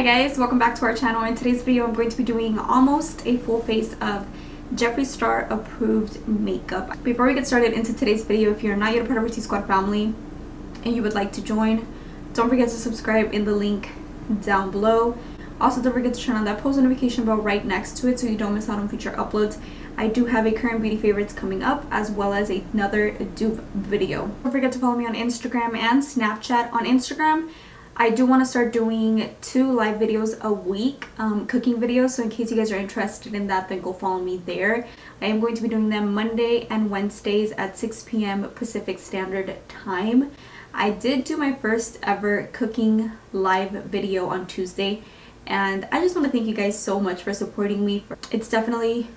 guys, welcome back to our channel. In today's video I'm going to be doing almost a full face of Jeffree Star approved makeup. Before we get started into today's video, if you're not yet a part of our Tea Squad family and you would like to join, don't forget to subscribe in the link down below. Also, don't forget to turn on that post notification bell right next to it so you don't miss out on future uploads. I do have a current beauty favorites coming up, as well as another dupe video. Don't forget to follow me on Instagram and Snapchat. On Instagram, I do want to start doing 2 live videos a week, cooking videos, so in case you guys are interested in that, then go follow me there. I am going to be doing them Monday and Wednesdays at 6 p.m. Pacific Standard Time. I did do my first ever cooking live video on Tuesday, and I just want to thank you guys so much for supporting me. It's definitely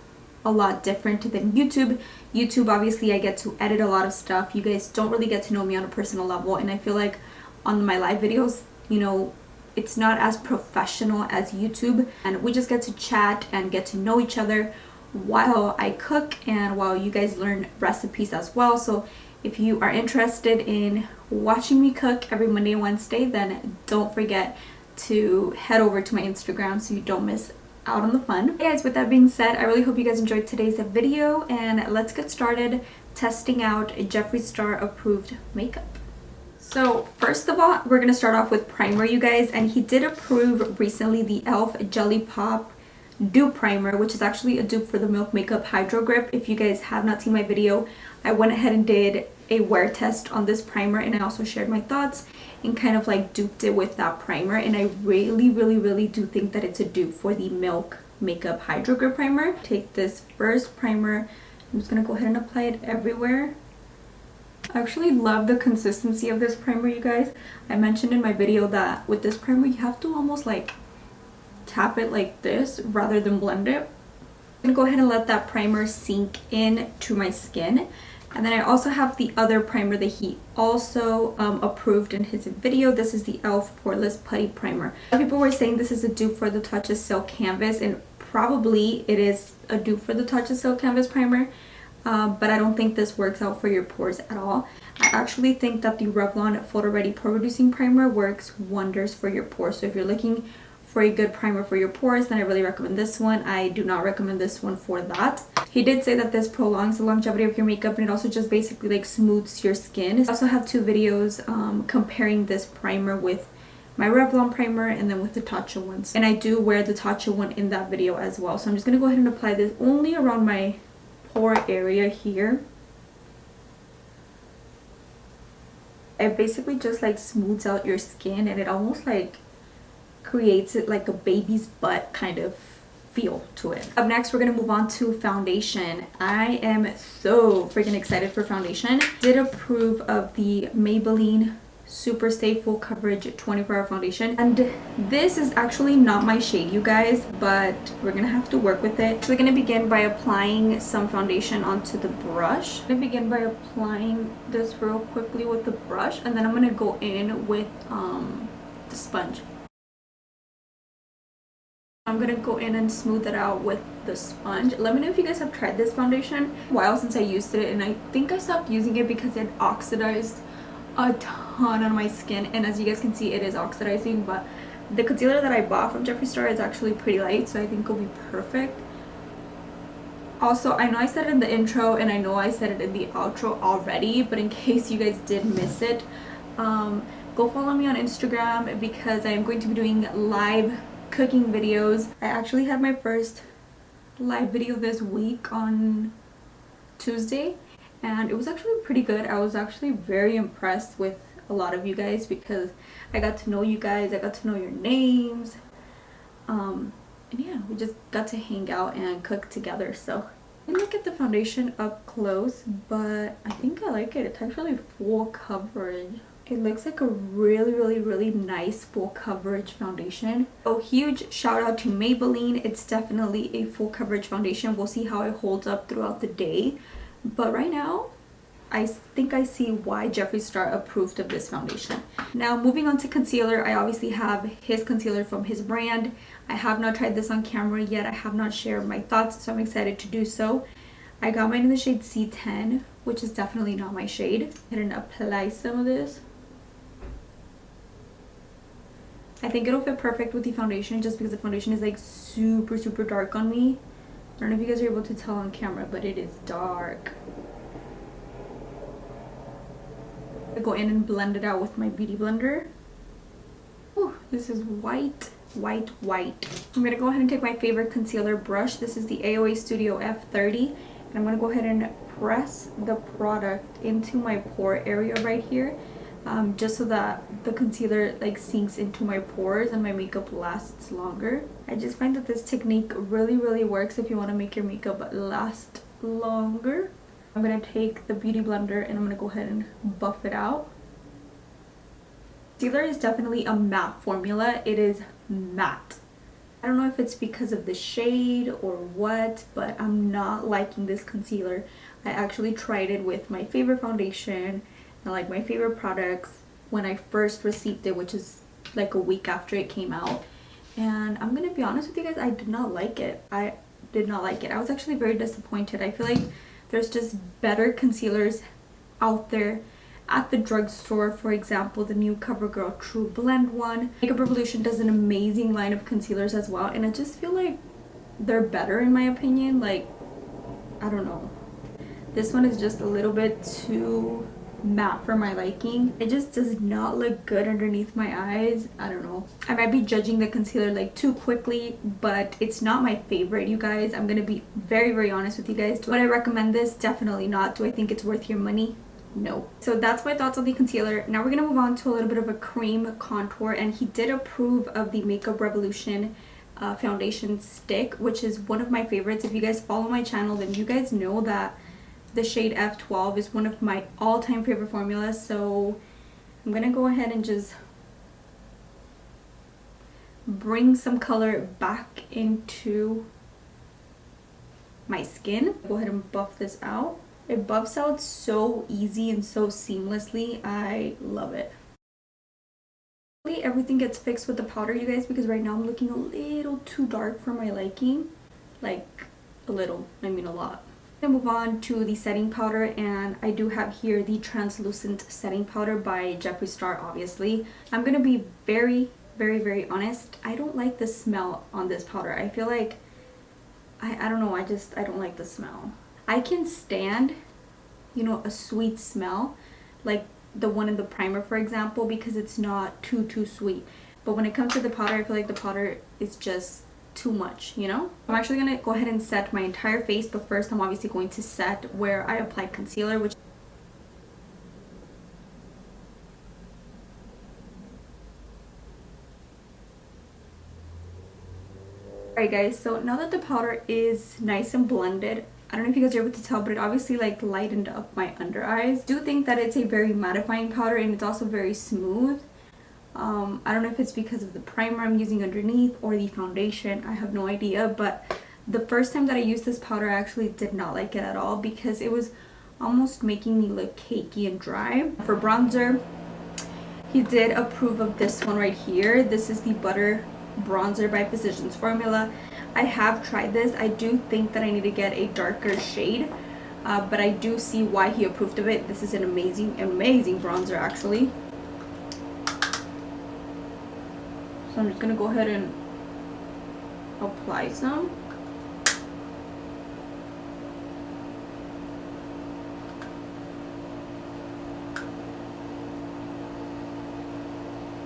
a lot different than YouTube. YouTube, obviously, I get to edit a lot of stuff. You guys don't really get to know me on a personal level, and I feel like on my live videos, you know, it's not as professional as YouTube, and we just get to chat and get to know each other while I cook and while you guys learn recipes as well. So if you are interested in watching me cook every Monday and Wednesday, then don't forget to head over to my Instagram so you don't miss out on the fun. Hey guys, with that being said, I really hope you guys enjoyed today's video, and let's get started testing out Jeffree Star approved makeup. So first of all, we're going to start off with primer, you guys, and he did approve recently the e.l.f. Jelly Pop Dupe Primer, which is actually a dupe for the Milk Makeup Hydro Grip. If you guys have not seen my video, I went ahead and did a wear test on this primer, and I also shared my thoughts and kind of like duped it with that primer, and I really do think that it's a dupe for the Milk Makeup Hydro Grip Primer. Take this first primer, I'm just going to go ahead and apply it everywhere. I actually love the consistency of this primer, you guys. I mentioned in my video that with this primer you have to almost like tap it like this rather than blend it. I'm gonna go ahead and let that primer sink in to my skin. And then I also have the other primer that he also approved in his video. This is the e.l.f. Poreless Putty Primer. People were saying this is a dupe for the Touch of Silk Canvas, and probably it is a dupe for the Touch of Silk Canvas primer. But I don't think this works out for your pores at all. I actually think that the Revlon Photo Ready Pore Reducing Primer works wonders for your pores. So if you're looking for a good primer for your pores, then I really recommend this one. I do not recommend this one for that. He did say that this prolongs the longevity of your makeup, and it also just basically like smooths your skin. I also have 2 videos comparing this primer with my Revlon primer and then with the Tatcha ones. And I do wear the Tatcha one in that video as well. So I'm just going to go ahead and apply this only around my pore area here. It basically just like smooths out your skin, and it almost like creates it like a baby's butt kind of feel to it. Up next, we're gonna move on to foundation. I am so freaking excited for foundation. Did approve of the Maybelline Super Stay Full Coverage 24-Hour Foundation, and this is actually not my shade, you guys, but we're gonna have to work with it. So we're gonna begin by applying some foundation onto the brush. I'm gonna begin by applying this real quickly with the brush, and then I'm gonna go in with the sponge. I'm gonna go in and smooth it out with the sponge. Let me know if you guys have tried this foundation. A while since I used it, and I think I stopped using it because it oxidized a ton on my skin, and as you guys can see, it is oxidizing. But the concealer that I bought from Jeffree Star is actually pretty light, so I think it'll be perfect. Also, I know I said it in the intro and I know I said it in the outro already, but in case you guys did miss it, go follow me on Instagram because I am going to be doing live cooking videos. I actually had my first live video this week on Tuesday, and it was actually pretty good. I was actually very impressed with a lot of you guys because I got to know you guys, I got to know your names, and yeah, we just got to hang out and cook together. So I didn't look at the foundation up close, but I think I like it. It's actually full coverage. It looks like a really nice full coverage foundation. So huge shout out to Maybelline. It's definitely a full coverage foundation. We'll see how it holds up throughout the day. But right now, I think I see why Jeffree Star approved of this foundation. Now moving on to concealer, I obviously have his concealer from his brand. I have not tried this on camera yet. I have not shared my thoughts, so I'm excited to do so. I got mine in the shade C10, which is definitely not my shade. I'm gonna apply some of this. I think it'll fit perfect with the foundation just because the foundation is like super dark on me. I don't know if you guys are able to tell on camera, but it is dark. I go in and blend it out with my beauty blender. Ooh, this is white. I'm gonna go ahead and take my favorite concealer brush. This is the AOA Studio F30, and I'm gonna go ahead and press the product into my pore area right here, just so that the concealer like sinks into my pores and my makeup lasts longer. I just find that this technique really works if you want to make your makeup last longer. I'm gonna take the beauty blender and I'm gonna go ahead and buff it out. Concealer is definitely a matte formula. It is matte. I don't know if it's because of the shade or what, but I'm not liking this concealer. I actually tried it with my favorite foundation and like my favorite products when I first received it, which is like a week after it came out. And I'm gonna be honest with you guys, I did not like it. I did not like it. I was actually very disappointed. I feel like there's just better concealers out there at the drugstore. For example, the new CoverGirl True Blend one. Makeup Revolution does an amazing line of concealers as well, and I just feel like they're better in my opinion. Like, I don't know. This one is just a little bit too matte for my liking. It just does not look good underneath my eyes. I don't know. I might be judging the concealer like too quickly, but it's not my favorite, you guys. I'm gonna be very honest with you guys. Would I recommend this? Definitely not. Do I think it's worth your money? No. So that's my thoughts on the concealer. Now we're gonna move on to a little bit of a cream contour, and he did approve of the Makeup Revolution foundation stick, which is one of my favorites. If you guys follow my channel, then you guys know that the shade F12 is one of my all-time favorite formulas. So I'm gonna go ahead and just bring some color back into my skin. Go ahead and buff this out. It buffs out so easy and so seamlessly. I love it. Everything gets fixed with the powder, you guys, because right now I'm looking a little too dark for my liking. Like a little, I mean a lot. I'm gonna move on to the setting powder, and I do have here the translucent setting powder by Jeffree Star, obviously. I'm gonna be very honest. I don't like the smell on this powder. I feel like I don't know, I don't like the smell. I can stand, you know, a sweet smell like the one in the primer, for example, because it's not too sweet. But when it comes to the powder, I feel like the powder is just too much, you know? I'm actually gonna go ahead and set my entire face, but first I'm obviously going to set where I applied concealer, which alright guys, so now that the powder is nice and blended, I don't know if you guys are able to tell, but it obviously like lightened up my under eyes. I do think that it's a very mattifying powder, and it's also very smooth. I don't know if it's because of the primer I'm using underneath or the foundation. I have no idea, but the first time that I used this powder I actually did not like it at all because it was almost making me look cakey and dry. For bronzer, he did approve of this one right here. This is the Butter Bronzer by Physicians Formula. I have tried this. I do think that I need to get a darker shade, but I do see why he approved of it. This is an amazing bronzer actually. So I'm just gonna go ahead and apply some.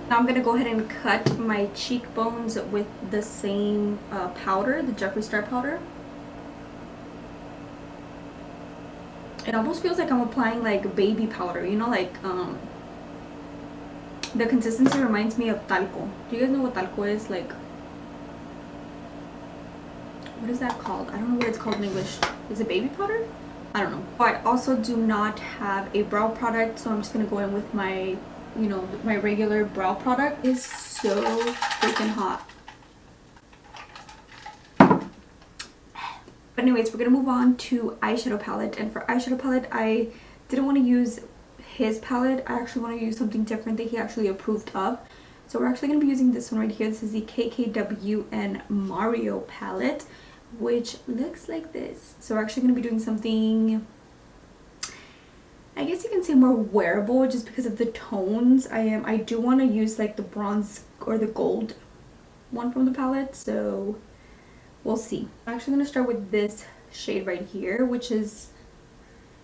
Now I'm gonna go ahead and cut my cheekbones with the same powder, the Jeffree Star powder. It almost feels like I'm applying like baby powder, you know, like the consistency reminds me of talco. Do you guys know what talco is? Like, what is that called? I don't know what it's called in English. Is it baby powder? I don't know. I also do not have a brow product, so I'm just gonna go in with my, you know, my regular brow product. It's so freaking hot. But anyways, we're gonna move on to eyeshadow palette, and for eyeshadow palette I didn't want to use his palette. I actually want to use something different that he actually approved of. So we're actually going to be using this one right here. This is the KKW and Mario palette, which looks like this. So we're actually going to be doing something I guess you can say more wearable just because of the tones. I do want to use like the bronze or the gold one from the palette, so we'll see. I'm actually going to start with this shade right here, which is,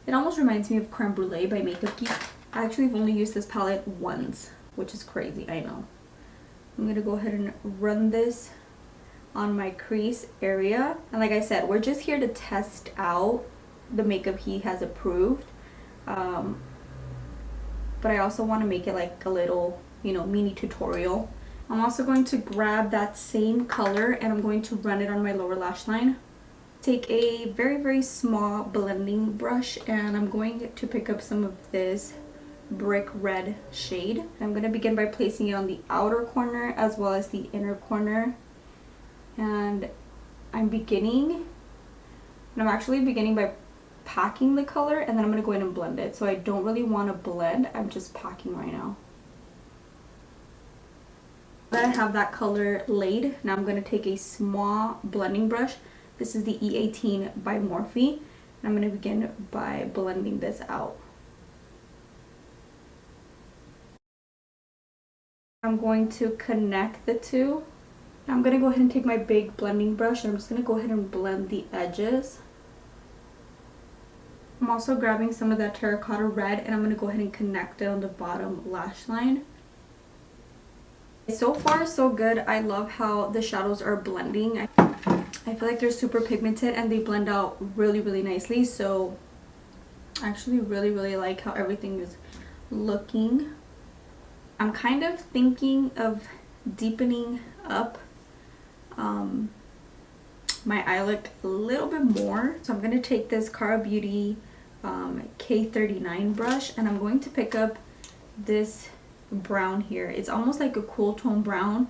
it almost reminds me of Creme Brulee by Makeup Geek. I actually have only used this palette once, which is crazy, I know. I'm going to go ahead and run this on my crease area. And like I said, we're just here to test out the makeup he has approved. But I also want to make it like a little, you know, mini tutorial. I'm also going to grab that same color and I'm going to run it on my lower lash line. Take a very small blending brush and I'm going to pick up some of this brick red shade. I'm going to begin by placing it on the outer corner as well as the inner corner. And I'm actually beginning by packing the color, and then I'm going to go in and blend it. So I don't really want to blend, I'm just packing right now. Now that I have that color laid, now I'm going to take a small blending brush. This is the E18 by Morphe, and I'm going to begin by blending this out. I'm going to connect the two. I'm going to go ahead and take my big blending brush and I'm just going to go ahead and blend the edges. I'm also grabbing some of that terracotta red and I'm going to go ahead and connect it on the bottom lash line. So far so good. I love how the shadows are blending. I feel like they're super pigmented and they blend out really nicely. So I actually really like how everything is looking. I'm kind of thinking of deepening up my eye look a little bit more. So I'm going to take this Cara Beauty K39 brush and I'm going to pick up this brown here. It's almost like a cool tone brown,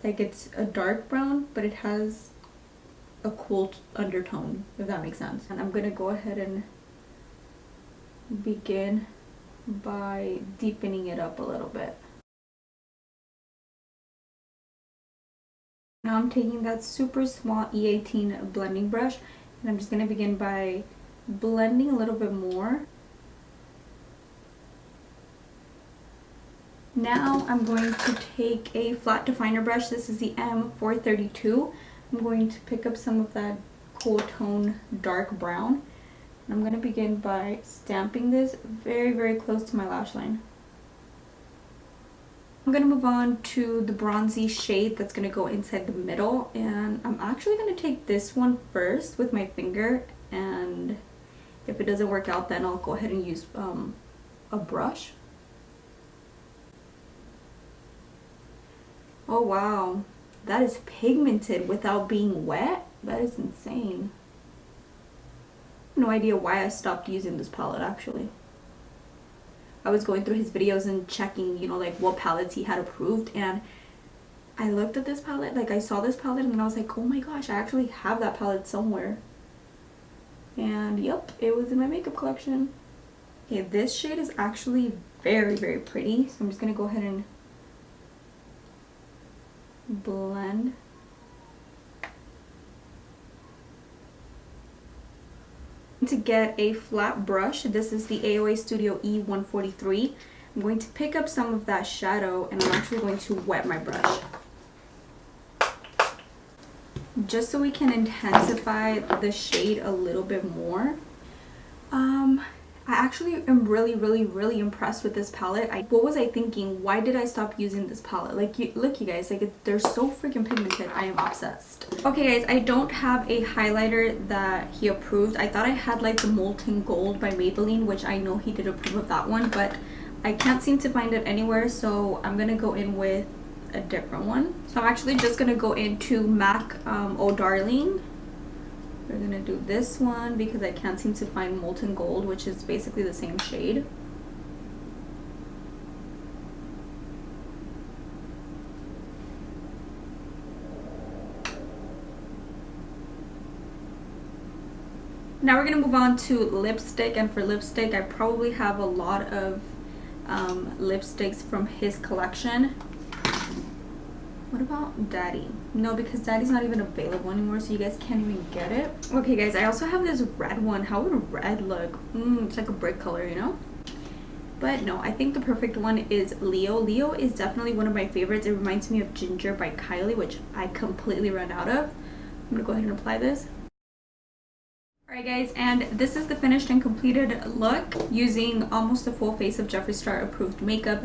like it's a dark brown but it has a cool undertone, if that makes sense. And I'm going to go ahead and begin by deepening it up a little bit. Now I'm taking that super small E18 blending brush and I'm just going to begin by blending a little bit more. Now I'm going to take a flat definer brush. This is the M432. I'm going to pick up some of that cool tone dark brown. And I'm going to begin by stamping this very close to my lash line. I'm going to move on to the bronzy shade that's going to go inside the middle, and I'm actually going to take this one first with my finger, and if it doesn't work out then I'll go ahead and use a brush. Oh wow, that is pigmented without being wet. That is insane. No idea why I stopped using this palette actually. I was going through his videos and checking, you know, like what palettes he had approved, and I looked at this palette, like I saw this palette and I was like, oh my gosh, I actually have that palette somewhere. And yep, it was in my makeup collection. Okay, this shade is actually very pretty, so I'm just gonna go ahead and blend. To get a flat brush, this is the AOA Studio E143. I'm going to pick up some of that shadow and I'm actually going to wet my brush just so we can intensify the shade a little bit more. I actually am really impressed with this palette. What was I thinking? Why did I stop using this palette? Like, look you guys, like they're so freaking pigmented. I am obsessed. Okay guys, I don't have a highlighter that he approved. I thought I had like the Molten Gold by Maybelline, which I know he did approve of that one, but I can't seem to find it anywhere, so I'm gonna go in with a different one. So I'm actually just gonna go into MAC Oh Darling. We're gonna do this one because I can't seem to find Molten Gold, which is basically the same shade. Now we're gonna move on to lipstick, and for lipstick I probably have a lot of lipsticks from his collection. What what about Daddy? No, because Daddy's not even available anymore, so you guys can't even get it. Okay guys, I also have this red one. How would red look? It's like a brick color, you know? But no, I think the perfect one is Leo. Leo is definitely one of my favorites. It reminds me of Ginger by Kylie, which I completely ran out of. I'm gonna go ahead and apply this. Alright guys, and this is the finished and completed look using almost the full face of Jeffree Star approved makeup.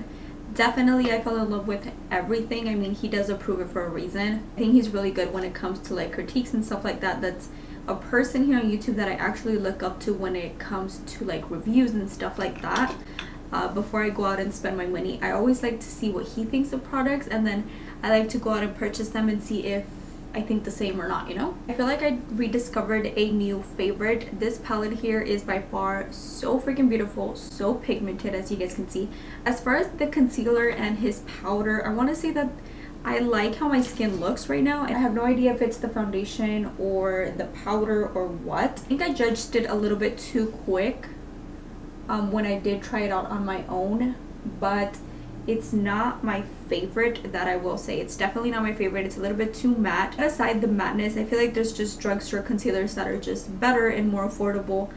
Definitely I fell in love with everything. I mean, he does approve it for a reason. I think he's really good when it comes to like critiques and stuff like that. That's a person here on YouTube that I actually look up to when it comes to like reviews and stuff like that. Before I go out and spend my money, I always like to see what he thinks of products, and then I like to go out and purchase them and see if I think the same or not, you know? I feel like I rediscovered a new favorite. This palette here is by far so freaking beautiful, so pigmented, as you guys can see. As far as the concealer and his powder, I want to say that I like how my skin looks right now. I have no idea if it's the foundation or the powder or what. I think I judged it a little bit too quick when I did try it out on my own, but it's not my favorite, that I will say. It's definitely not my favorite. It's a little bit too matte. Aside the madness, I feel like there's just drugstore concealers that are just better and more affordable.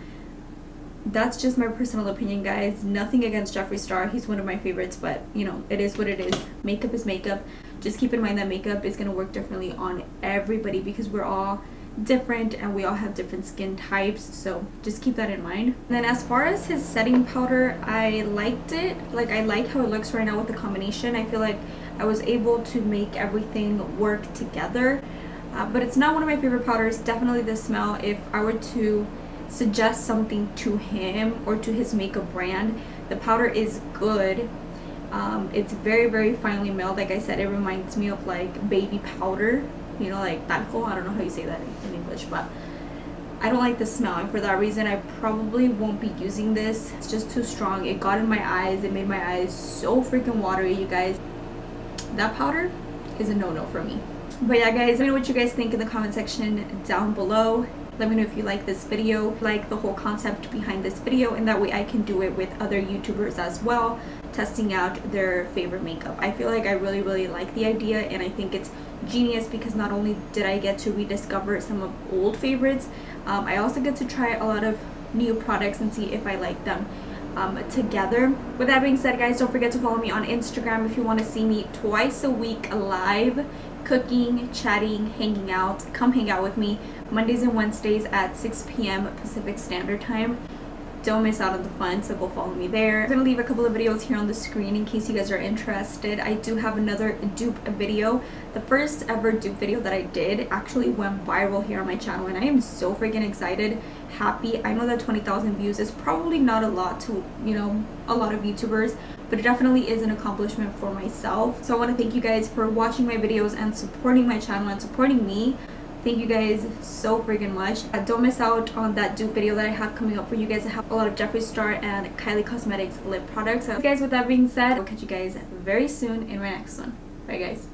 That's just my personal opinion, guys. Nothing against Jeffree Star. He's one of my favorites, but you know, it is what it is. Makeup is makeup. Just keep in mind that makeup is going to work differently on everybody because we're all different and we all have different skin types, so just keep that in mind. And then as far as his setting powder, I liked it. Like, I like how it looks right now with the combination. I feel like I was able to make everything work together, but it's not one of my favorite powders. Definitely the smell. If I were to suggest something to him or to his makeup brand, the powder is good. It's very, very finely milled. Like I said, it reminds me of like baby powder, you know, like talco. I don't know how you say that in English, but I don't like the smell, and for that reason I probably won't be using this. It's just too strong. It got in my eyes. It made my eyes so freaking watery, you guys. That powder is a no-no for me. But yeah guys, let me know what you guys think in the comment section down below. Let me know if you like this video, like the whole concept behind this video, and that way I can do it with other YouTubers as well, testing out their favorite makeup. I feel like I really, really like the idea, and I think it's genius because not only did I get to rediscover some of old favorites, I also get to try a lot of new products and see if I like them together. With that being said, guys, don't forget to follow me on Instagram if you want to see me twice a week live, cooking, chatting, hanging out. Come hang out with me Mondays and Wednesdays at 6 p.m. Pacific Standard Time. Don't miss out on the fun, so go follow me there. I'm gonna leave a couple of videos here on the screen in case you guys are interested. I do have another dupe video. The first ever dupe video that I did actually went viral here on my channel, and I am so freaking excited, happy. I know that 20,000 views is probably not a lot to, you know, a lot of YouTubers, but it definitely is an accomplishment for myself. So I want to thank you guys for watching my videos and supporting my channel and supporting me. Thank you guys so freaking much. Don't miss out on that dupe video that I have coming up for you guys. I have a lot of Jeffree Star and Kylie Cosmetics lip products. So guys, with that being said, I'll catch you guys very soon in my next one. Bye guys.